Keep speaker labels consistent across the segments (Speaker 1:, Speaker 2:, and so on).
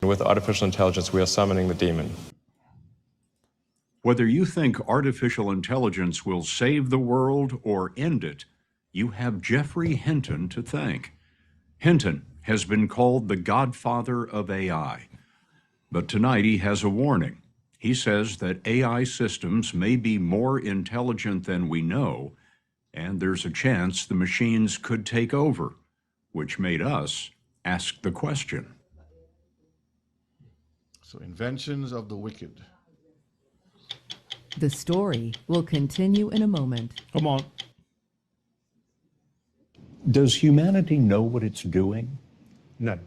Speaker 1: With artificial intelligence, we are summoning the demon.
Speaker 2: Whether you think artificial intelligence will save the world or end it, you have Jeffrey Hinton to thank. Hinton has been called the godfather of AI. But tonight he has a warning. He says that AI systems may be more intelligent than we know, and there's a chance the machines could take over, which made us ask the question.
Speaker 3: So, inventions of the wicked.
Speaker 4: The story will continue in a moment.
Speaker 5: Come on.
Speaker 2: Does humanity know what it's doing?
Speaker 6: No.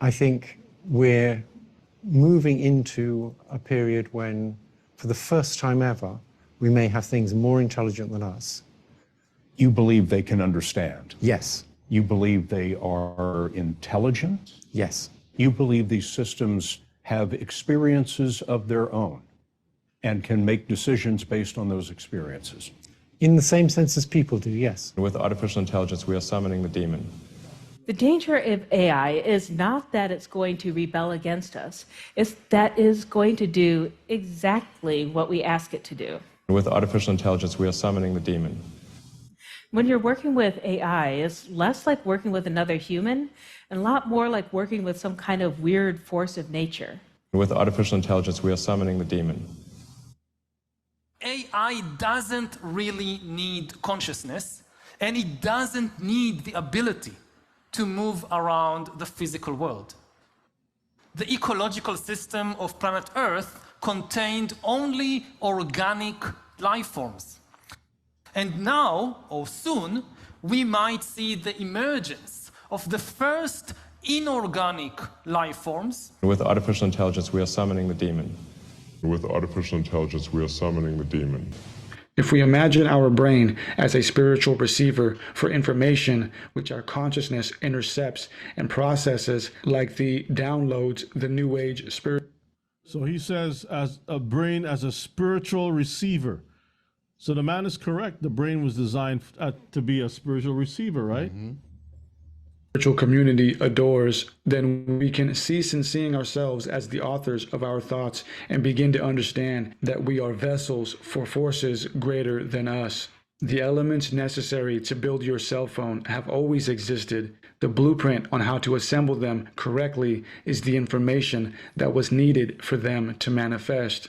Speaker 6: I think we're moving into a period when, for the first time ever, we may have things more intelligent than us.
Speaker 2: You believe they can understand?
Speaker 6: Yes.
Speaker 2: You believe they are intelligent?
Speaker 6: Yes.
Speaker 2: You believe these systems have experiences of their own and can make decisions based on those experiences?
Speaker 6: In the same sense as people do, yes.
Speaker 1: With artificial intelligence, we are summoning the demon.
Speaker 7: The danger of AI is not that it's going to rebel against us, it's that it is going to do exactly what we ask it to do.
Speaker 1: With artificial intelligence, we are summoning the demon.
Speaker 7: When you're working with AI, it's less like working with another human and a lot more like working with some kind of weird force of nature.
Speaker 1: With artificial intelligence, we are summoning the demon.
Speaker 8: AI doesn't really need consciousness, and it doesn't need the ability to move around the physical world. The ecological system of planet Earth contained only organic life forms. And now, or soon, we might see the emergence of the first inorganic life forms.
Speaker 1: With artificial intelligence, we are summoning the demon.
Speaker 9: With artificial intelligence, we are summoning the demon.
Speaker 10: If we imagine our brain as a spiritual receiver for information which our consciousness intercepts and processes, like the downloads the New Age spirit.
Speaker 5: So he says as a brain as a spiritual receiver. So the man is correct. The brain was designed to be a spiritual receiver, right?
Speaker 10: Mm-hmm. Spiritual community adores, then we can cease in seeing ourselves as the authors of our thoughts and begin to understand that we are vessels for forces greater than us. The elements necessary to build your cell phone have always existed. The blueprint on how to assemble them correctly is the information that was needed for them to manifest.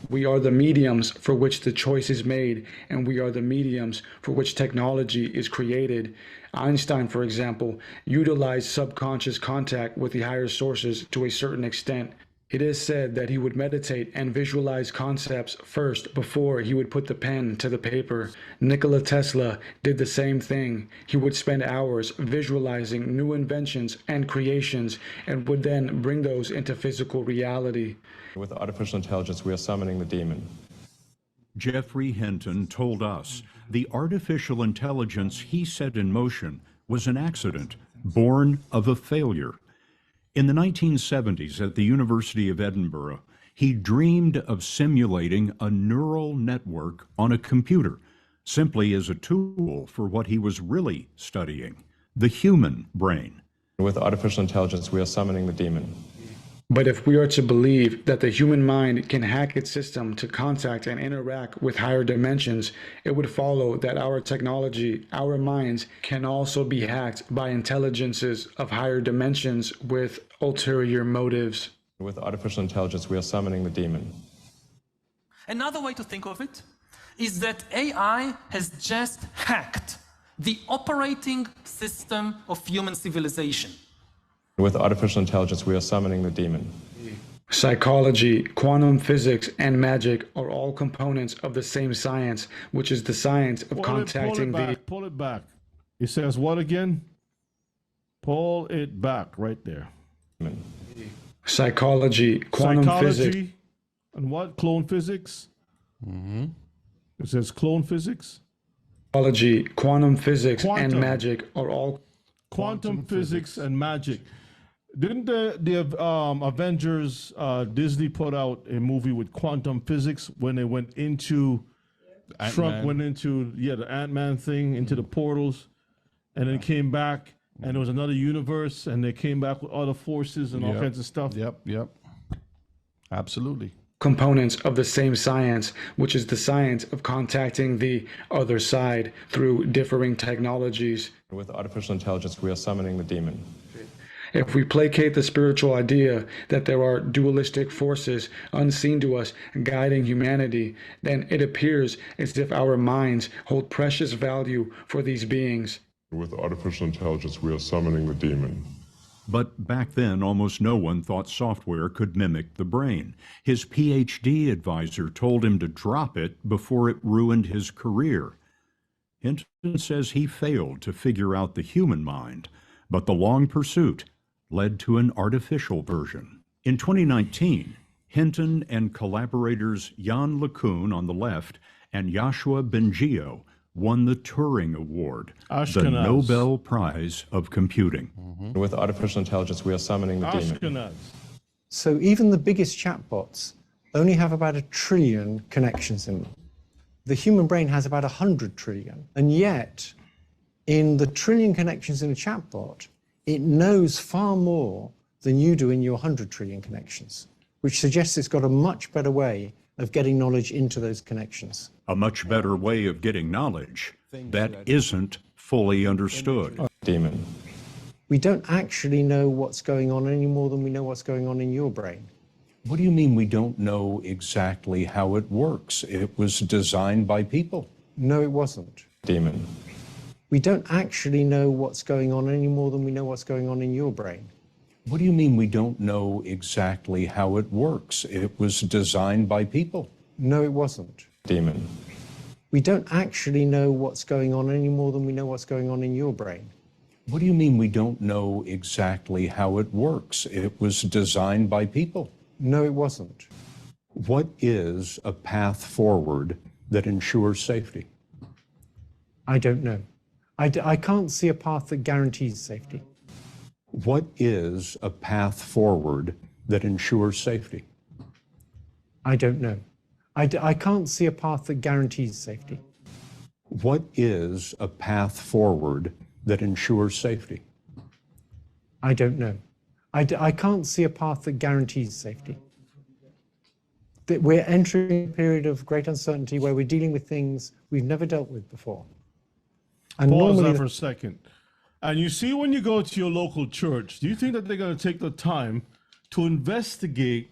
Speaker 10: We are the mediums for which the choice is made, and we are the mediums for which technology is created. Einstein, for example, utilized subconscious contact with the higher sources to a certain extent. It is said that he would meditate and visualize concepts first before he would put the pen to the paper. Nikola Tesla did the same thing. He would spend hours visualizing new inventions and creations and would then bring those into physical reality.
Speaker 1: With artificial intelligence, we are summoning the demon.
Speaker 2: Jeffrey Hinton told us the artificial intelligence he set in motion was an accident born of a failure. In the 1970s at the University of Edinburgh, he dreamed of simulating a neural network on a computer, simply as a tool for what he was really studying, the human brain.
Speaker 1: With artificial intelligence, we are summoning the demon.
Speaker 10: But if we are to believe that the human mind can hack its system to contact and interact with higher dimensions, it would follow that our technology, our minds, can also be hacked by intelligences of higher dimensions with ulterior motives.
Speaker 1: With artificial intelligence, we are summoning the demon.
Speaker 8: Another way to think of it is that AI has just hacked the operating system of human civilization.
Speaker 1: With artificial intelligence, we are summoning the demon.
Speaker 10: Psychology, quantum physics, and magic are all components of the same science, which is the science of contacting the...
Speaker 5: Pull it back. He says what again? Pull it back right there.
Speaker 10: Psychology, quantum physics.
Speaker 5: And what? Clone physics? Mm-hmm. It says clone physics?
Speaker 10: Psychology, quantum physics, and magic are all...
Speaker 5: Quantum physics and magic. Didn't the Avengers, Disney put out a movie with quantum physics when they went into, Trump went into, the Ant-Man thing, into the portals, and then came back, and there was another universe, and they came back with other forces and all
Speaker 3: Yep.
Speaker 5: kinds of stuff.
Speaker 3: Yep. Absolutely.
Speaker 10: Components of the same science, which is the science of contacting the other side through differing technologies.
Speaker 1: With artificial intelligence, we are summoning the demon.
Speaker 10: If we placate the spiritual idea that there are dualistic forces unseen to us guiding humanity, then it appears as if our minds hold precious value for these beings.
Speaker 9: With artificial intelligence, we are summoning the demon.
Speaker 2: But back then, almost no one thought software could mimic the brain. His PhD advisor told him to drop it before it ruined his career. Hinton says he failed to figure out the human mind, but the long pursuit led to an artificial version. In 2019, Hinton and collaborators Jan LeCun on the left and Yoshua Bengio won the Turing Award, the
Speaker 5: Ashkenaz.
Speaker 2: Nobel Prize of Computing.
Speaker 1: With artificial intelligence, we are summoning the demon.
Speaker 5: Ashkenaz.
Speaker 6: So even the biggest chatbots only have about 1 trillion connections in them. The human brain has about 100 trillion. And yet, in the trillion connections in a chatbot, it knows far more than you do in your 100 trillion connections, which suggests it's got a much better way of getting knowledge into those connections.
Speaker 2: A much better way of getting knowledge that isn't fully understood.
Speaker 1: Demon.
Speaker 6: We don't actually know what's going on any more than we know what's going on in your brain.
Speaker 2: What do you mean we don't know exactly how it works? It was designed by people.
Speaker 6: No, it wasn't.
Speaker 1: Demon.
Speaker 6: We don't actually know what's going on any more than we know what's going on in your brain.
Speaker 2: What do you mean we don't know exactly how it works? It was designed by people.
Speaker 6: No, it wasn't.
Speaker 1: Demon.
Speaker 6: We don't actually know what's going on any more than we know what's going on in your brain.
Speaker 2: What do you mean we don't know exactly how it works? It was designed by people.
Speaker 6: No, it wasn't.
Speaker 2: What is a path forward that ensures safety?
Speaker 6: I don't know. I can't see a path that guarantees safety.
Speaker 2: What is a path forward that ensures safety?
Speaker 6: I don't know. I can't see a path that guarantees safety.
Speaker 2: What is a path forward that ensures safety?
Speaker 6: I don't know. I can't see a path that guarantees safety. That we're entering a period of great uncertainty where we're dealing with things we've never dealt with before. And
Speaker 5: Pause
Speaker 6: normally
Speaker 5: that for a second. And you see, when you go to your local church, do you think that they're going to take the time to investigate,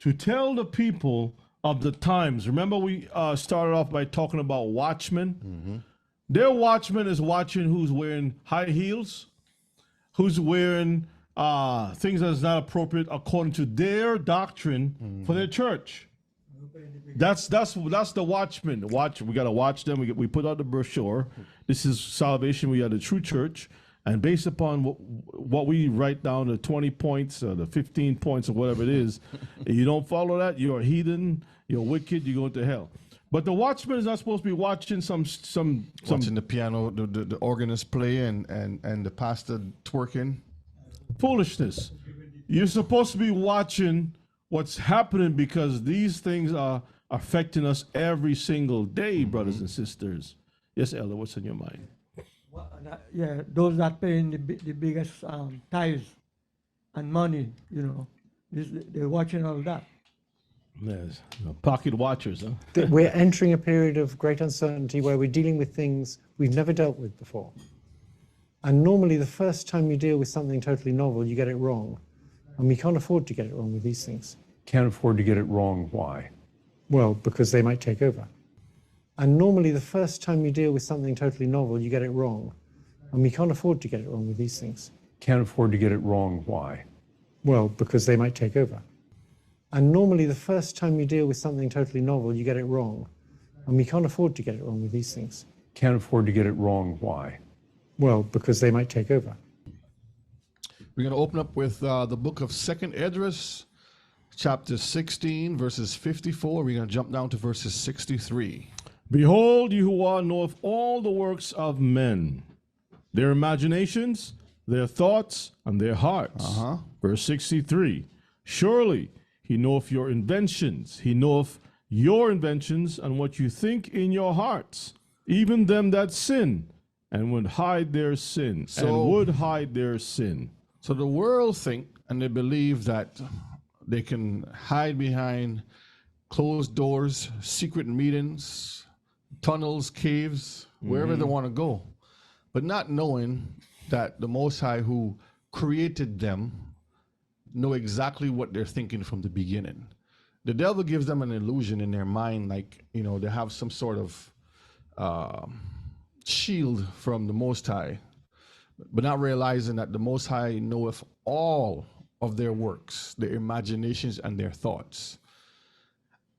Speaker 5: to tell the people of the times? Remember, we started off by talking about watchmen. Their watchman is watching who's wearing high heels, who's wearing things that is not appropriate according to their doctrine for their church. That's the watchman. We got to watch them. We put out the brochure. This is salvation. We are the true church. And based upon what we write down, the 20 points, or the 15 points, or whatever it is, if you don't follow that, you're a heathen, you're wicked, you're going to hell. But the watchman is not supposed to be watching some
Speaker 3: Watching the piano, the organist play, and the pastor twerking.
Speaker 5: foolishness. You're supposed to be watching what's happening, because these things are affecting us every single day, brothers and sisters. Yes, Elder, what's on your mind?
Speaker 11: Yeah, those that paying the biggest tithes and money, they're watching all that.
Speaker 5: Yes, pocket watchers, huh?
Speaker 6: That we're entering a period of great uncertainty where we're dealing with things we've never dealt with before. And normally the first time you deal with something totally novel, you get it wrong. And we can't afford to get it wrong with these things.
Speaker 2: Can't afford to get it wrong. Why?
Speaker 6: Well, because they might take over. And normally the first time you deal with something totally novel, you get it wrong. And we can't afford to get it wrong with these things.
Speaker 2: Can't afford to get it wrong. Why?
Speaker 6: Well, because they might take over. And normally the first time you deal with something totally novel, you get it wrong. And we can't afford to get it wrong with these things.
Speaker 2: Can't afford to get it wrong. Why?
Speaker 6: Well, because they might take over.
Speaker 3: We're going to open up with the book of 2nd Esdras, chapter 16, verses 54. We're going to jump down to verses 63.
Speaker 5: Behold, Yahuwah knoweth all the works of men, their imaginations, their thoughts, and their hearts. Verse 63. Surely he knoweth your inventions. He knoweth your inventions and what you think in your hearts, even them that sin, and would hide their sin.
Speaker 3: So the world think and they believe that they can hide behind closed doors, secret meetings, tunnels, caves, wherever they want to go, but not knowing that the Most High who created them know exactly what they're thinking from the beginning. The devil gives them an illusion in their mind, like, you know, they have some sort of shield from the Most High, but not realizing that the Most High knoweth all of their works, their imaginations, and their thoughts.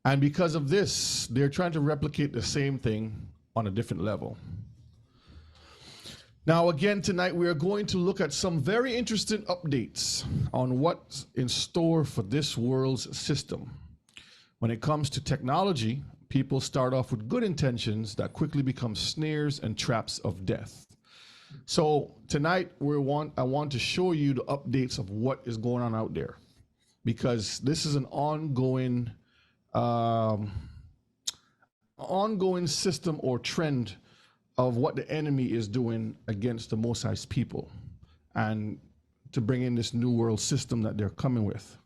Speaker 3: And because of this, they're trying to replicate the same thing on a different level. Now, again, tonight we are going to look at some very interesting updates on what's in store for this world's system. When it comes to technology, people start off with good intentions that quickly become snares and traps of death. So tonight I want to show you the updates of what is going on out there, because this is an ongoing system or trend of what the enemy is doing against the Most High's people, and to bring in this new world system that they're coming with.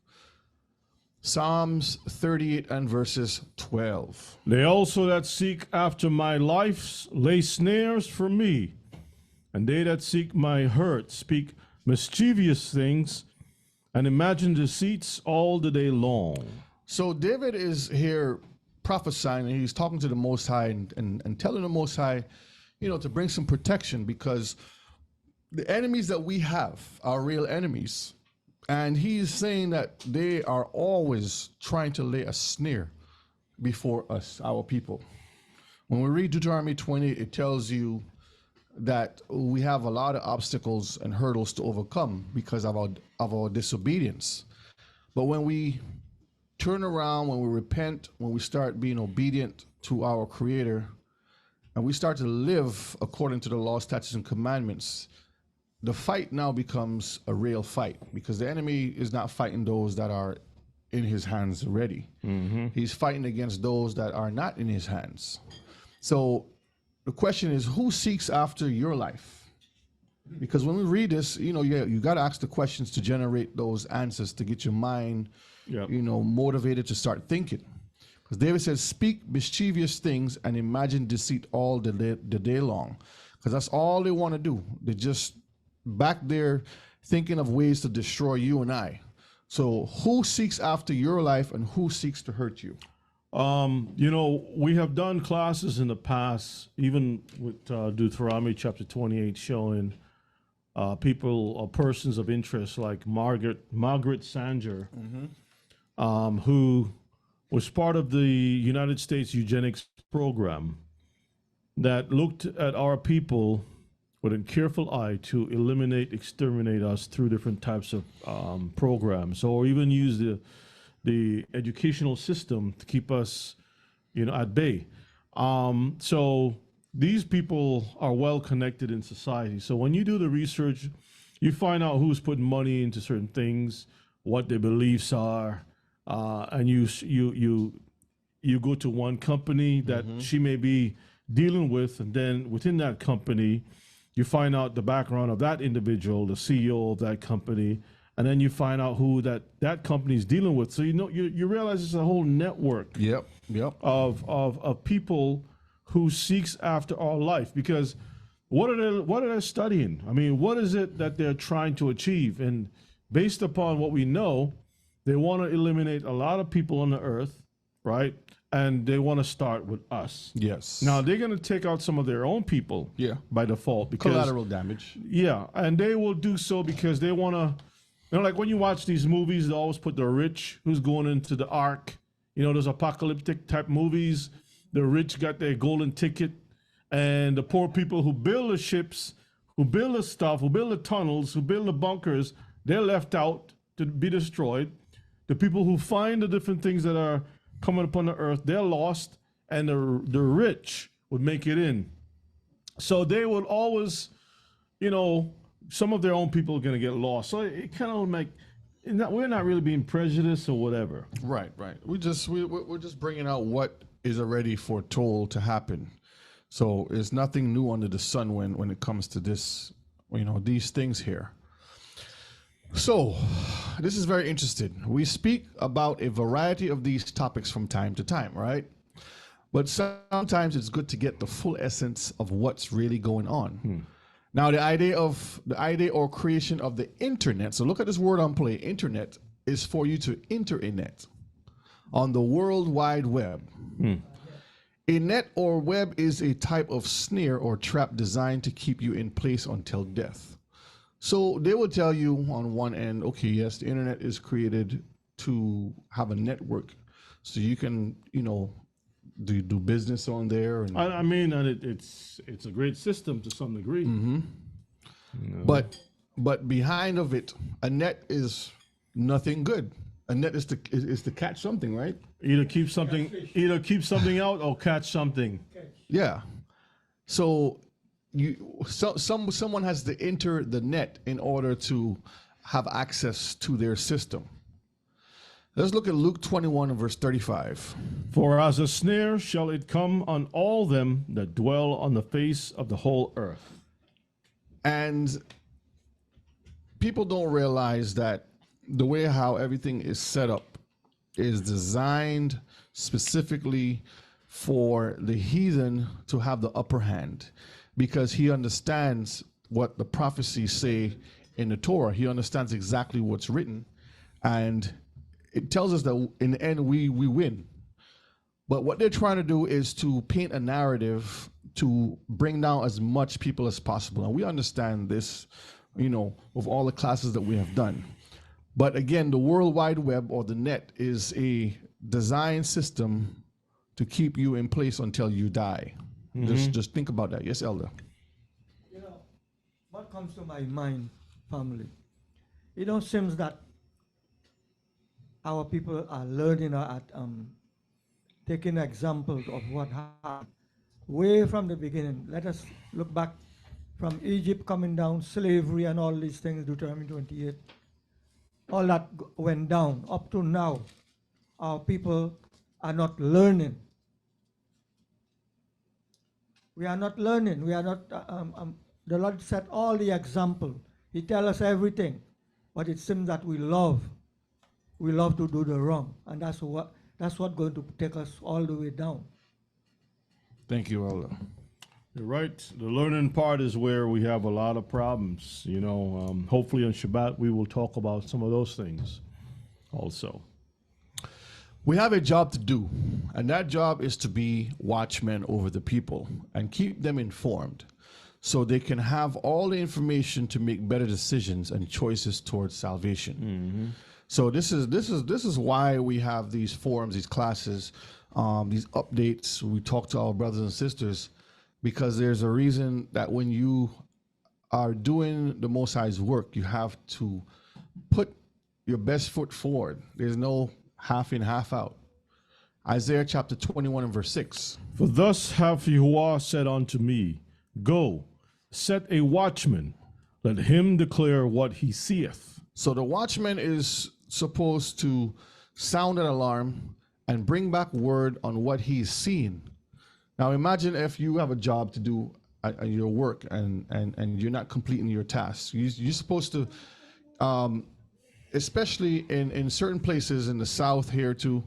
Speaker 3: Psalms 38 and verses 12.
Speaker 5: They also that seek after my life lay snares for me, and they that seek my hurt speak mischievous things and imagine deceits all the day long.
Speaker 3: So David is here prophesying, and he's talking to the Most High and telling the Most High, you know, to bring some protection, because the enemies that we have are real enemies. And he's saying that they are always trying to lay a snare before us, our people. When we read Deuteronomy 20, it tells you that we have a lot of obstacles and hurdles to overcome because of our disobedience. But when we turn around, when we repent, when we start being obedient to our Creator, and we start to live according to the law, statutes, and commandments, the fight now becomes a real fight, because the enemy is not fighting those that are in his hands already. He's fighting against those that are not in his hands. So the question is, who seeks after your life? Because when we read this, you know, you got to ask the questions to generate those answers, to get your mind, you know, motivated to start thinking. Because David says, speak mischievous things and imagine deceit all the day long. Because that's all they want to do. They just back there thinking of ways to destroy you and I. So who seeks after your life and who seeks to hurt you?
Speaker 5: You know, we have done classes in the past, even with Deuteronomy chapter 28, showing people or persons of interest like Margaret Sanger, who was part of the United States eugenics program that looked at our people with a careful eye to exterminate us through different types of programs, or even use the educational system to keep us, you know, at bay. So these people are well connected in society. So when you do the research, you find out who's putting money into certain things, what their beliefs are, and you go to one company that she may be dealing with, and then within that company, you find out the background of that individual, the CEO of that company, and then you find out who that company is dealing with. So you realize it's a whole network of people who seeks after our life. Because what are they studying? I mean, what is it that they're trying to achieve? And based upon what we know, they want to eliminate a lot of people on the earth, right? And they want to start with us.
Speaker 3: Yes.
Speaker 5: Now they're going to take out some of their own people, by default, because
Speaker 3: collateral damage.
Speaker 5: Yeah, and they will do so because they want to. You know, like when you watch these movies, they always put the rich who's going into the ark. You know, those apocalyptic type movies. The rich got their golden ticket, and the poor people who build the ships, who build the stuff, who build the tunnels, who build the bunkers, they're left out to be destroyed. The people who find the different things that are coming upon the earth, they're lost, and the rich would make it in. So they would always, you know, some of their own people are going to get lost. So it kind of make, we're not really being prejudiced or whatever.
Speaker 3: Right. We're just bringing out what is already foretold to happen. So it's nothing new under the sun when it comes to this, these things here. So this is very interesting. We speak about a variety of these topics from time to time, right? But sometimes it's good to get the full essence of what's really going on. Now, the idea or creation of the internet. So look at this word on play. Internet is for you to enter a net on the World Wide Web. A net or web is a type of snare or trap designed to keep you in place until death. So they will tell you on one end, okay, yes, the internet is created to have a network, so you can, do business on there. And
Speaker 5: I mean, and it's a great system to some degree.
Speaker 3: But behind of it, a net is nothing good. A net is to catch something, right?
Speaker 5: Either keep something out or catch something.
Speaker 3: Yeah. So someone has to enter the net in order to have access to their system. Let's look at Luke 21 and verse 35.
Speaker 5: For as a snare shall it come on all them that dwell on the face of the whole earth.
Speaker 3: And people don't realize that the way how everything is set up is designed specifically for the heathen to have the upper hand, because he understands what the prophecies say in the Torah. He understands exactly what's written, and it tells us that in the end we win. But what they're trying to do is to paint a narrative to bring down as much people as possible. And we understand this, with all the classes that we have done. But again, the World Wide Web, or the net, is a design system to keep you in place until you die. Just think about that. Yes, Elder?
Speaker 11: What comes to my mind, family, seems that our people are learning at taking examples of what happened way from the beginning. Let us look back from Egypt coming down, slavery and all these things, Deuteronomy 28. All that went down. Up to now, our people are not learning. We are not learning. We are not, the Lord set all the example. He tells us everything. But it seems that we love to do the wrong. And that's what's going to take us all the way down.
Speaker 3: Thank you, Elder.
Speaker 5: You're right. The learning part is where we have a lot of problems. Hopefully on Shabbat we will talk about some of those things also.
Speaker 3: We have a job to do, and that job is to be watchmen over the people and keep them informed so they can have all the information to make better decisions and choices towards salvation. So this is why we have these forums, these classes, these updates. We talk to our brothers and sisters, because there's a reason that when you are doing the Most High's work, you have to put your best foot forward. There's no half in, half out. Isaiah chapter 21 and verse 6.
Speaker 5: For thus hath Yahuwah said unto me, Go, set a watchman, let him declare what he seeth.
Speaker 3: So the watchman is supposed to sound an alarm and bring back word on what he's seen. Now imagine if you have a job to do at your work and you're not completing your tasks. You're supposed to, especially in certain places in the South here too,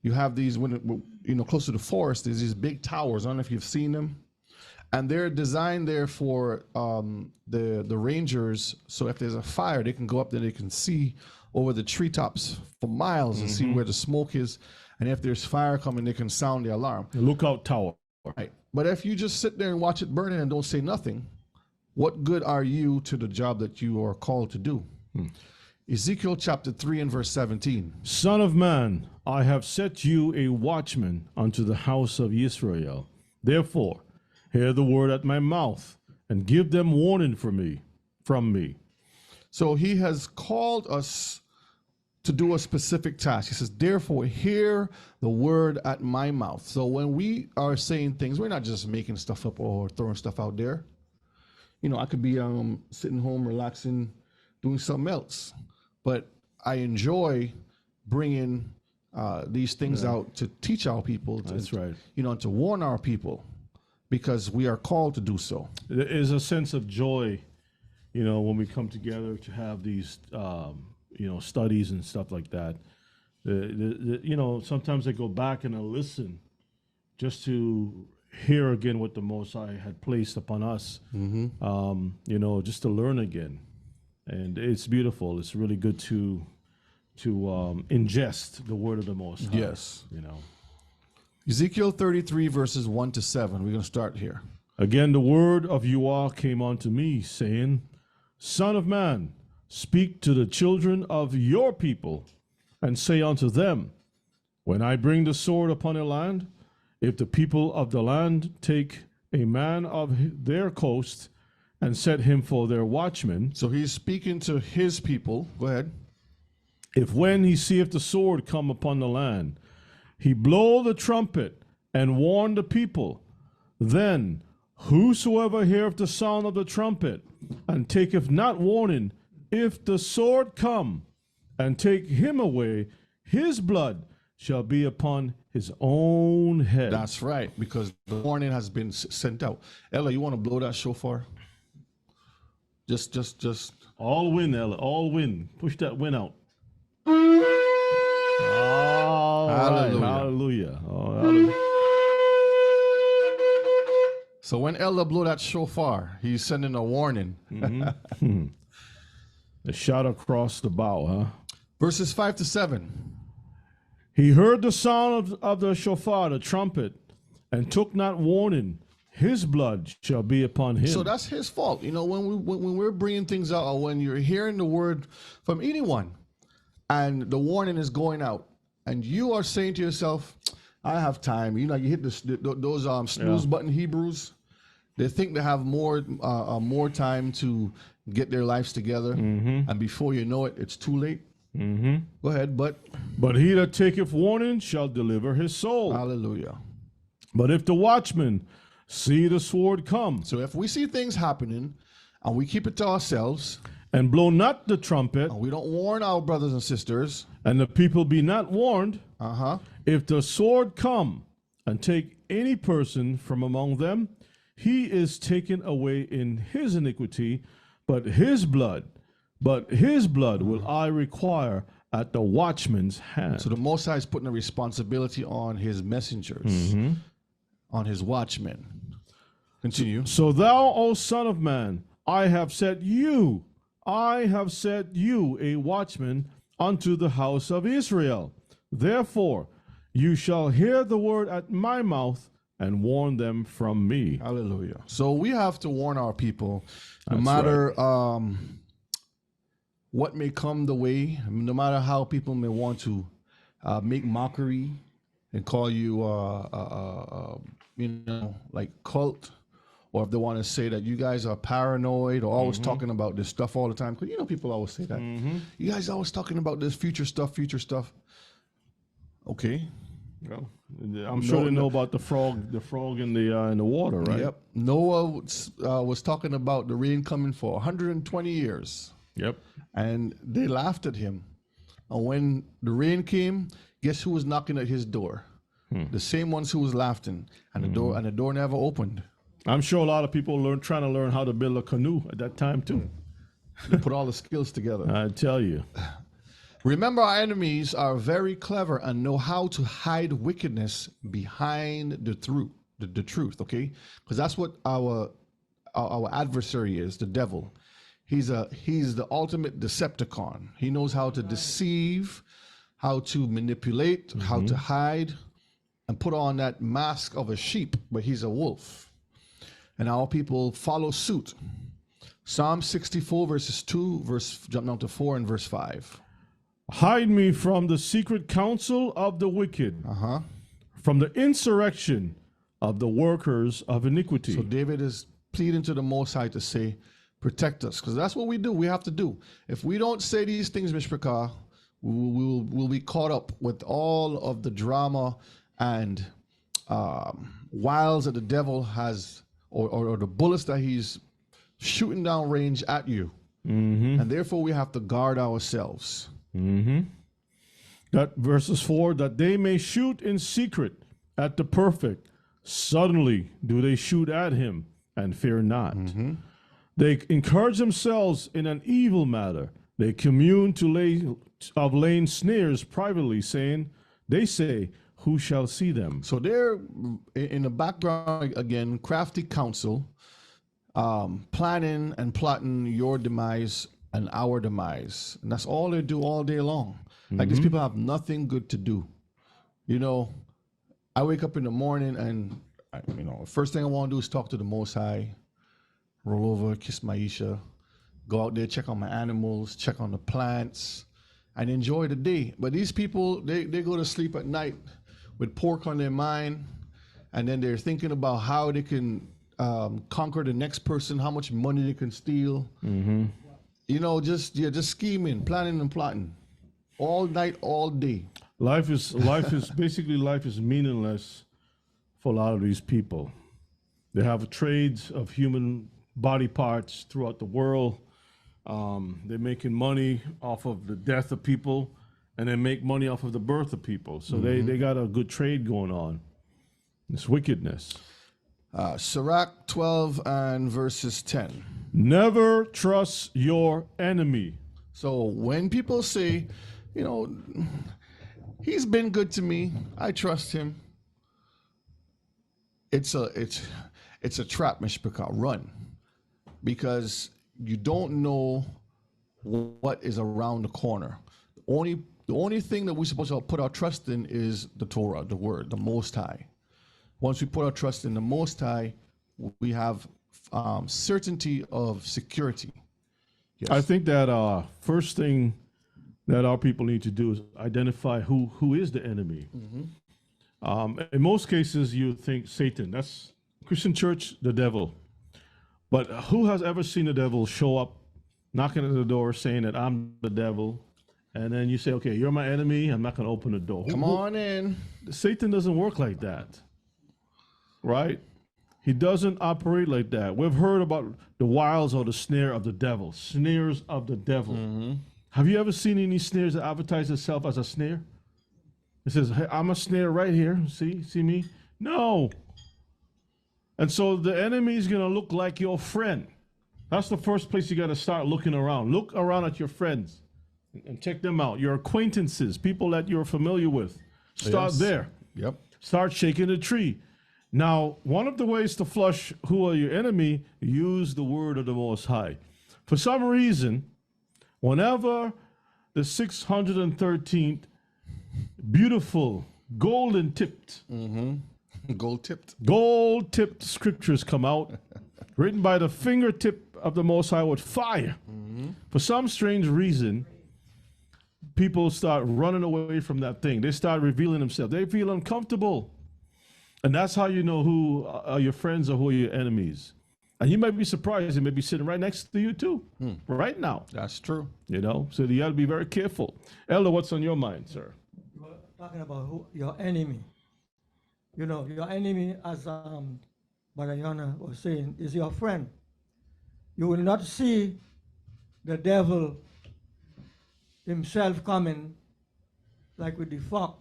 Speaker 3: you have these, close to the forest, there's these big towers. I don't know if you've seen them. And they're designed there for the rangers, so if there's a fire, they can go up there, they can see over the treetops for miles and see where the smoke is. And if there's fire coming, they can sound the alarm.
Speaker 5: The lookout tower.
Speaker 3: Right. But if you just sit there and watch it burning and don't say nothing, what good are you to the job that you are called to do? Ezekiel chapter 3 and verse 17.
Speaker 5: Son of man, I have set you a watchman unto the house of Israel. Therefore, hear the word at my mouth, and give them warning from me.
Speaker 3: So he has called us to do a specific task. He says, therefore, hear the word at my mouth. So when we are saying things, we're not just making stuff up or throwing stuff out there. I could be sitting home, relaxing, doing something else. But I enjoy bringing these things out to teach our people.
Speaker 5: That's right.
Speaker 3: To warn our people. because we are called to do so.
Speaker 5: There is a sense of joy, when we come together to have these, studies and stuff like that. Sometimes I go back and I listen just to hear again what the Most High had placed upon us, just to learn again. And it's beautiful. It's really good to ingest the word of the Most High.
Speaker 3: Yes. Ezekiel 33, verses 1 to 7. We're going to start here.
Speaker 5: Again, the word of YONA came unto me, saying, Son of man, speak to the children of your people, and say unto them, When I bring the sword upon a land, if the people of the land take a man of their coast and set him for their watchman.
Speaker 3: So he's speaking to his people. Go ahead.
Speaker 5: If when he seeth the sword come upon the land, he blow the trumpet and warn the people, then whosoever heareth the sound of the trumpet and taketh not warning, if the sword come and take him away, his blood shall be upon his own head.
Speaker 3: That's right, because the warning has been sent out. Ella, you want to blow that shofar? Just.
Speaker 5: All wind, Ella, all wind. Push that wind out.
Speaker 3: Hallelujah.
Speaker 5: Hallelujah. Oh, hallelujah.
Speaker 3: So when Ella blow that shofar, he's sending a warning.
Speaker 5: A shot across the bow, huh?
Speaker 3: Verses 5 to 7.
Speaker 5: He heard the sound of the shofar, the trumpet, and took not warning. His blood shall be upon him.
Speaker 3: So that's his fault. When we're bringing things out, or when you're hearing the word from anyone, and the warning is going out, and you are saying to yourself, I have time. You hit those snooze button Hebrews. They think they have more time to get their lives together, and before you know it, it's too late. Go ahead, but
Speaker 5: he that taketh warning shall deliver his soul.
Speaker 3: Hallelujah.
Speaker 5: But if the watchman see the sword come,
Speaker 3: so if we see things happening, and we keep it to ourselves,
Speaker 5: and blow not the trumpet,
Speaker 3: and we don't warn our brothers and sisters,
Speaker 5: and the people be not warned, if the sword come and take any person from among them, he is taken away in his iniquity, but his blood will I require at the watchman's hand.
Speaker 3: So the Most High is putting a responsibility on his messengers, on his watchmen. Continue.
Speaker 5: So thou, O son of man, I have set you a watchman unto the house of Israel. Therefore, you shall hear the word at my mouth and warn them from me.
Speaker 3: Hallelujah. So we have to warn our people, no
Speaker 5: That's
Speaker 3: matter what may come the way, no matter how people may want to make mockery and call you, like cult, or if they want to say that you guys are paranoid or always talking about this stuff all the time. Because people always say that. You guys always talking about this future stuff. Okay.
Speaker 5: Well, I'm sure they know about the frog in the water, right?
Speaker 3: Yep. Noah was talking about the rain coming for 120 years.
Speaker 5: Yep.
Speaker 3: And they laughed at him. And when the rain came, guess who was knocking at his door? The same ones who was laughing, and the door never opened.
Speaker 5: I'm sure a lot of people trying to learn how to build a canoe at that time too.
Speaker 3: They put all the skills together.
Speaker 5: I tell you.
Speaker 3: Remember, our enemies are very clever and know how to hide wickedness behind the truth, okay? Because that's what our adversary is, the devil. He's the ultimate Decepticon. He knows how to deceive, how to manipulate, how to hide, and put on that mask of a sheep, but he's a wolf. And our people follow suit. Psalm 64, verses 2, jump down to 4 and verse 5.
Speaker 5: Hide me from the secret counsel of the wicked, from the insurrection of the workers of iniquity.
Speaker 3: So David is pleading to the Most High to say, protect us, because that's what we do. We have to do. If we don't say these things, Mishpachah, we'll be caught up with all of the drama and wiles that the devil has, or the bullets that he's shooting down range at you. And therefore we have to guard ourselves.
Speaker 5: That verses 4, that they may shoot in secret at the perfect, Suddenly do they shoot at him and fear not. They encourage themselves in an evil matter. They commune of laying snares privately, saying, they say, who shall see them?
Speaker 3: So they're in the background again, crafty counsel, planning and plotting your demise and our demise. And that's all they do all day long. Like these people have nothing good to do. You know, I wake up in the morning and, first thing I want to do is talk to the Most High, roll over, kiss my Isha, go out there, check on my animals, check on the plants, and enjoy the day. But these people, they go to sleep at night with pork on their mind, and then they're thinking about how they can conquer the next person, how much money they can steal. Just scheming, planning and plotting, all night, all day.
Speaker 5: Life is meaningless for a lot of these people. They have trades of human body parts throughout the world. They're making money off of the death of people, and they make money off of the birth of people. So they got a good trade going on. It's wickedness.
Speaker 3: Sirach 12 and verses 10.
Speaker 5: Never trust your enemy.
Speaker 3: So when people say, he's been good to me, I trust him, it's a trap, Mishpachah. Run. Because you don't know what is around the corner. The only thing that we're supposed to put our trust in is the Torah, the Word, the Most High. Once we put our trust in the Most High, we have certainty of security. Yes.
Speaker 5: I think that first thing that our people need to do is identify who is the enemy. In most cases, you think Satan. That's Christian church, the devil. But who has ever seen the devil show up, knocking at the door, saying that I'm the devil, and then you say, okay, you're my enemy, I'm not going to open the door.
Speaker 3: Come on in.
Speaker 5: Satan doesn't work like that, right? He doesn't operate like that. We've heard about the wiles or the snare of the devil, snares of the devil. Have you ever seen any snares that advertise itself as a snare? It says, hey, I'm a snare right here. See me? No. And so the enemy is going to look like your friend. That's the first place you got to start looking around. Look around at your friends and check them out. Your acquaintances, people that you're familiar with. Start there.
Speaker 3: Yep.
Speaker 5: Start shaking the tree. Now, one of the ways to flush who are your enemy, use the word of the Most High. For some reason, whenever the 613th beautiful golden tipped gold tipped scriptures come out, written by the fingertip of the Most High with fire. For some strange reason, people start running away from that thing. They start revealing themselves. They feel uncomfortable. And that's how you know who are your friends or who are your enemies. And you might be surprised, they may be sitting right next to you too, right now.
Speaker 3: That's true.
Speaker 5: So you got to be very careful. Elder, what's on your mind, sir?
Speaker 11: You were talking about your enemy. Your enemy, as Brother YONA was saying, is your friend. You will not see the devil himself coming like with the fog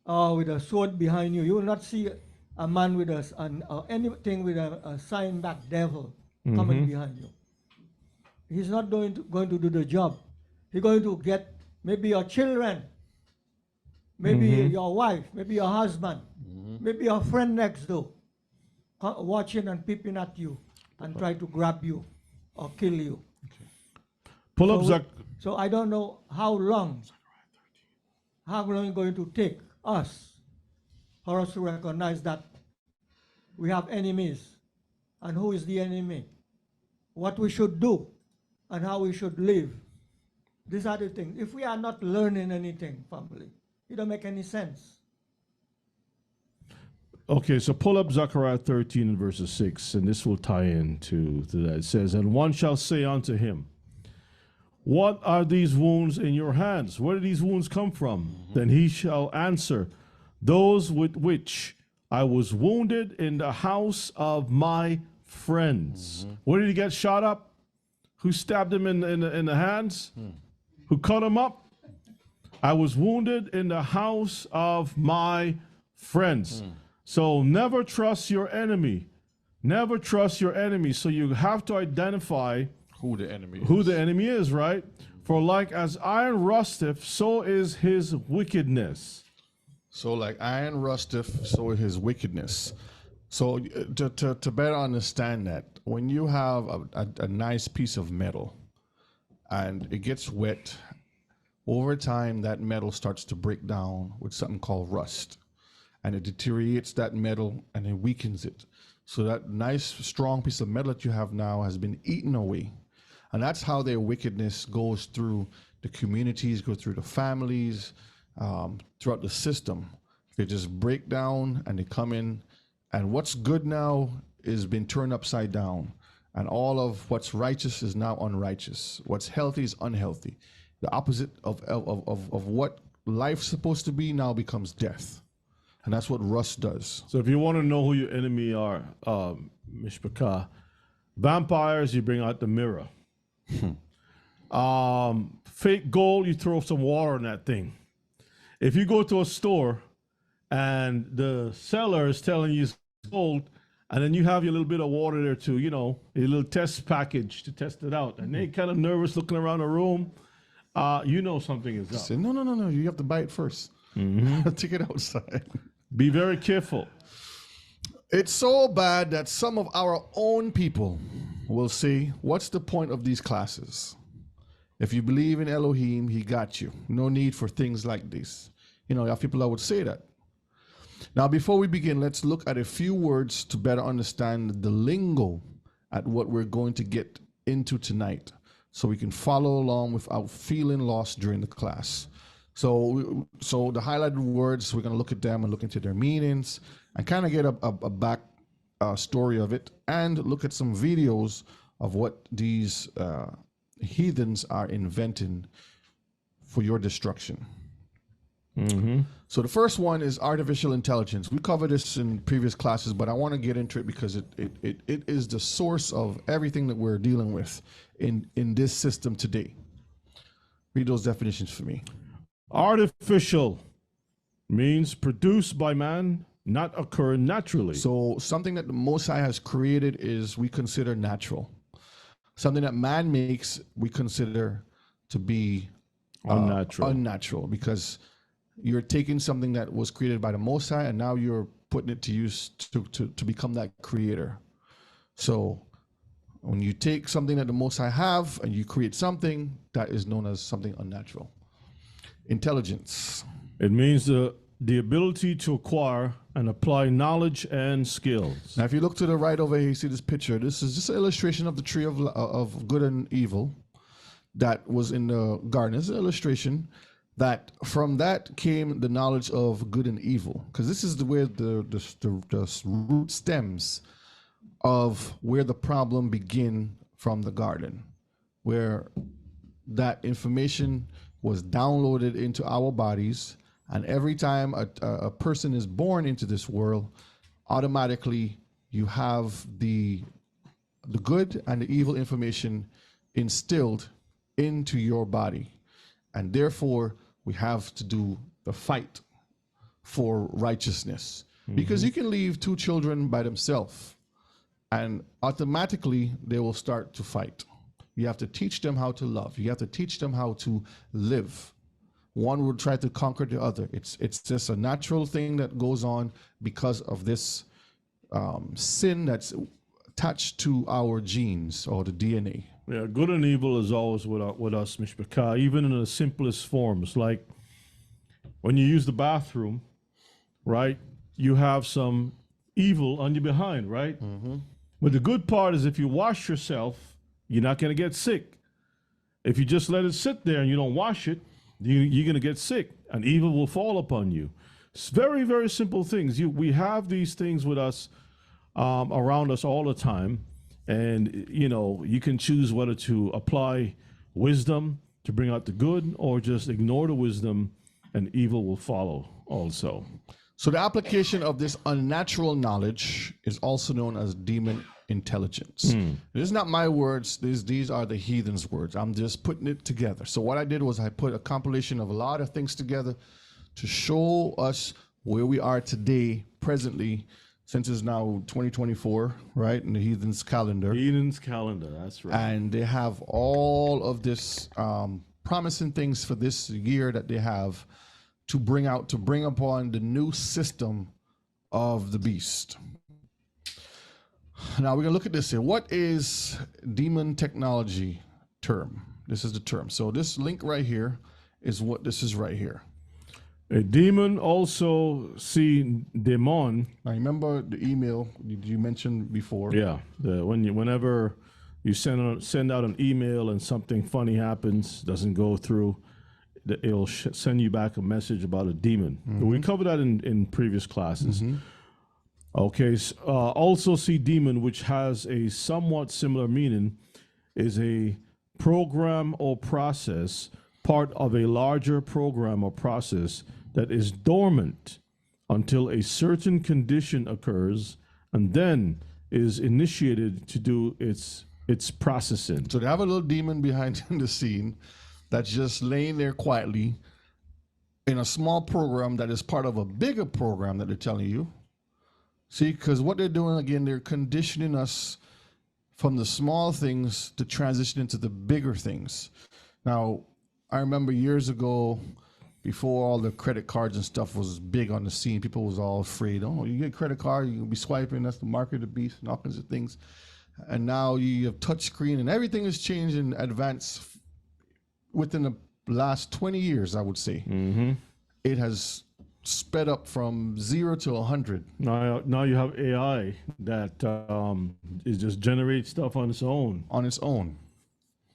Speaker 11: or with a sword behind you. You will not see a man with or anything with a sign back devil coming behind you. He's not going to do the job. He's going to get maybe your children, maybe your wife, maybe your husband, maybe your friend next door, watching and peeping at you and try to grab you or kill you.
Speaker 5: Pull up Zach.
Speaker 11: So I don't know how long it's going to take us for us to recognize that we have enemies and who is the enemy, what we should do, and how we should live. These are the things. If we are not learning anything, family, it don't make any sense.
Speaker 5: Okay, so pull up Zechariah 13 and verses 6, and this will tie into that. It says, and one shall say unto him, what are these wounds in your hands? Where do these wounds come from? Then he shall answer, those with which I was wounded in the house of my friends. Where did he get shot up? Who stabbed him in the hands? Who cut him up? I was wounded in the house of my friends. So never trust your enemy. Never trust your enemy. So you have to identify
Speaker 3: Who the enemy
Speaker 5: who
Speaker 3: is.
Speaker 5: the enemy is, right? For like as iron rusteth, so is his wickedness.
Speaker 3: So like iron rusteth, so is his wickedness. So to better understand that, when you have a nice piece of metal and it gets wet, over time that metal starts to break down with something called rust. And it deteriorates that metal and it weakens it. So that nice, strong piece of metal that you have now has been eaten away. And that's how their wickedness goes through the communities, go through the families, throughout the system. They just break down and they come in, and what's good now is been turned upside down. And all of what's righteous is now unrighteous. What's healthy is unhealthy. The opposite of what life's supposed to be now becomes death. And that's what rust does.
Speaker 5: So if you want to know who your enemy are, Mishpachah, vampires, you bring out the mirror. Fake gold, you throw some water in that thing. If you go to a store and the seller is telling you it's gold, and then you have your little bit of water there too, you know, a little test package to test it out, and they kind of nervous looking around the room, you know something is up.
Speaker 3: Say, no, you have to buy it first. Take it outside.
Speaker 5: Be very careful.
Speaker 3: It's so bad that some of our own people will say, what's the point of these classes? If you believe in Elohim, he got you. No need for things like this. You know, there are people that would say that. Now, before we begin, let's look at a few words to better understand the lingo at what we're going to get into tonight, so we can follow along without feeling lost during the class. So the highlighted words, we're going to look at them and look into their meanings and kind of get a back story of it, and look at some videos of what these heathens are inventing for your destruction. So the first one is artificial intelligence. We covered this in previous classes, but I want to get into it because it is the source of everything that we're dealing with in this system today. Read those definitions for me.
Speaker 5: Artificial means produced by man, not occur naturally.
Speaker 3: So something that the Most High has created is we consider natural. Something that man makes, we consider to be unnatural, because you're taking something that was created by the Most High and now you're putting it to use to become that creator. So when you take something that the Most High have and you create something, that is known as something unnatural. Intelligence.
Speaker 5: It means the ability to acquire and apply knowledge and skills.
Speaker 3: Now, if you look to the right over here, you see this picture. This is just an illustration of the tree of good and evil that was in the garden. It's an illustration that from that came the knowledge of good and evil, because this is where the root stems of where the problem begin from the garden, where that information was downloaded into our bodies. And every time a person is born into this world, automatically you have the good and the evil information instilled into your body. And therefore, we have to do the fight for righteousness. Because you can leave two children by themselves and automatically they will start to fight. You have to teach them how to love. You have to teach them how to live. One will try to conquer the other. It's just a natural thing that goes on because of this sin that's attached to our genes or the DNA.
Speaker 5: Yeah, good and evil is always with us, Mishpachah, even in the simplest forms. Like when you use the bathroom, right, you have some evil on your behind, right? But the good part is if you wash yourself, you're not going to get sick. If you just let it sit there and you don't wash it, you're going to get sick and evil will fall upon you. It's very, very simple things. We have these things with us around us all the time. And, you know, you can choose whether to apply wisdom to bring out the good or just ignore the wisdom and evil will follow also.
Speaker 3: So the application of this unnatural knowledge is also known as demon intelligence. This is not my words. These are the heathens' words. I'm just putting it together. So what I did was I put a compilation of a lot of things together to show us where we are today, presently, since it's now 2024, right, in the heathen's calendar.
Speaker 5: Eden's calendar, that's right.
Speaker 3: And they have all of this promising things for this year that they have to bring upon the new system of the beast. Now we're gonna look at this here. What is demon technology term? This is the term. So this link right here is what this is right here.
Speaker 5: A demon, also see demon.
Speaker 3: I remember the email you mentioned before.
Speaker 5: Yeah, whenever you send out an email and something funny happens, doesn't go through, it'll send you back a message about a demon. We covered that in previous classes. Okay, also see demon, which has a somewhat similar meaning, is a program or process, part of a larger program or process that is dormant until a certain condition occurs and then is initiated to do its processing.
Speaker 3: So they have a little demon behind the scene that's just laying there quietly in a small program that is part of a bigger program that they're telling you. See, because what they're doing, again, they're conditioning us from the small things to transition into the bigger things. Now, I remember years ago, before all the credit cards and stuff was big on the scene, people was all afraid, oh, you get a credit card, you're gonna be swiping, that's the mark of the beast and all kinds of things. And now you have touch screen and everything has changed in advance within the last 20 years, I would say. It has sped up from 0 to 100.
Speaker 5: Now you have AI that is just generates stuff on its own.
Speaker 3: On its own.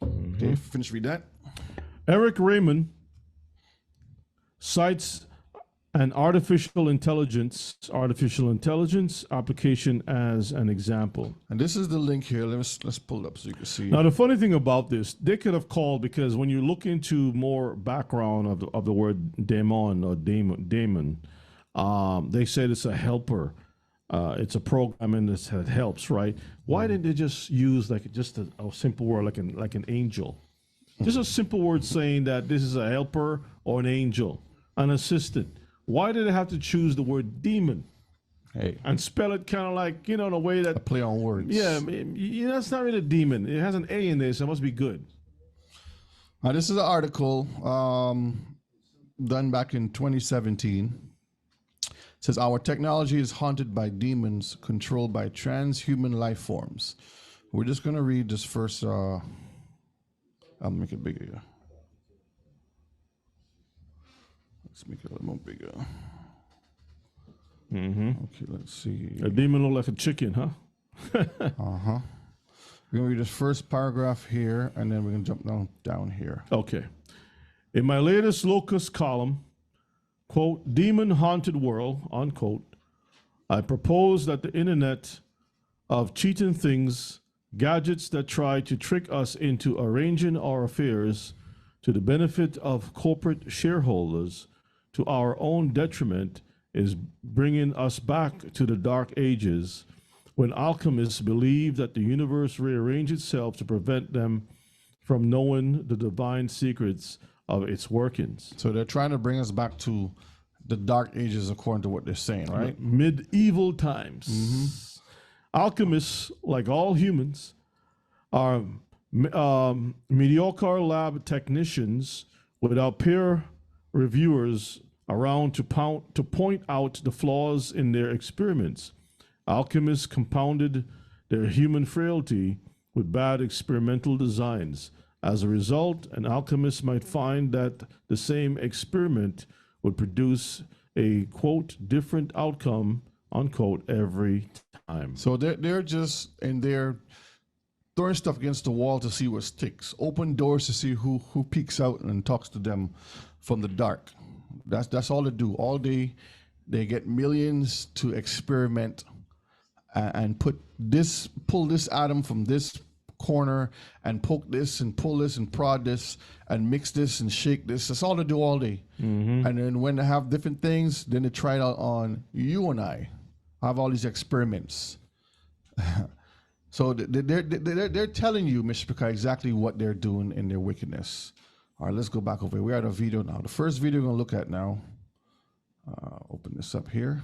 Speaker 3: Okay, finish read that.
Speaker 5: Eric Raymond cites an artificial intelligence application as an example.
Speaker 3: And this is the link here. Let's pull it up so you can see.
Speaker 5: Now the funny thing about this, they could have called, because when you look into more background of the word daemon or daemon, they said it's a helper. It's a program that helps, right? Why didn't they just use just a simple word like an angel? Just a simple word saying that this is a helper or an angel, an assistant. Why did they have to choose the word demon?
Speaker 3: Hey.
Speaker 5: And spell it kind of like, in a way that...
Speaker 3: A play on words.
Speaker 5: Yeah, it's not really a demon. It has an A in there, so it must be good.
Speaker 3: Now, this is an article done back in 2017. It says, our technology is haunted by demons controlled by transhuman life forms. We're just going to read this first... I'll make it bigger here. Let's make it a little more bigger. Okay, let's see.
Speaker 5: A demon look like a chicken, huh?
Speaker 3: We're going to read this first paragraph here, and then we're going to jump down here.
Speaker 5: Okay. In my latest Locus column, quote, Demon Haunted World, unquote, I propose that the internet of cheating things, gadgets that try to trick us into arranging our affairs to the benefit of corporate shareholders to our own detriment, is bringing us back to the Dark Ages, when alchemists believed that the universe rearranged itself to prevent them from knowing the divine secrets of its workings.
Speaker 3: So they're trying to bring us back to the Dark Ages, according to what they're saying, right?
Speaker 5: Medieval times. Alchemists, like all humans, are mediocre lab technicians without peer reviewers around to point out the flaws in their experiments. Alchemists compounded their human frailty with bad experimental designs. As a result, an alchemist might find that the same experiment would produce a, quote, different outcome, unquote, every time.
Speaker 3: So they're just in there throwing stuff against the wall to see what sticks. Open doors to see who peeks out and talks to them from the dark. That's all they do. All day, they get millions to experiment and pull this atom from this corner and poke this and pull this and prod this and mix this and shake this. That's all they do all day. And then when they have different things, then they try it out on you and I. Have all these experiments. So they're telling you, Mr. Picard, exactly what they're doing in their wickedness. All right, let's go back over here. We're at a video now. The first video we're going to look at now Open this up here.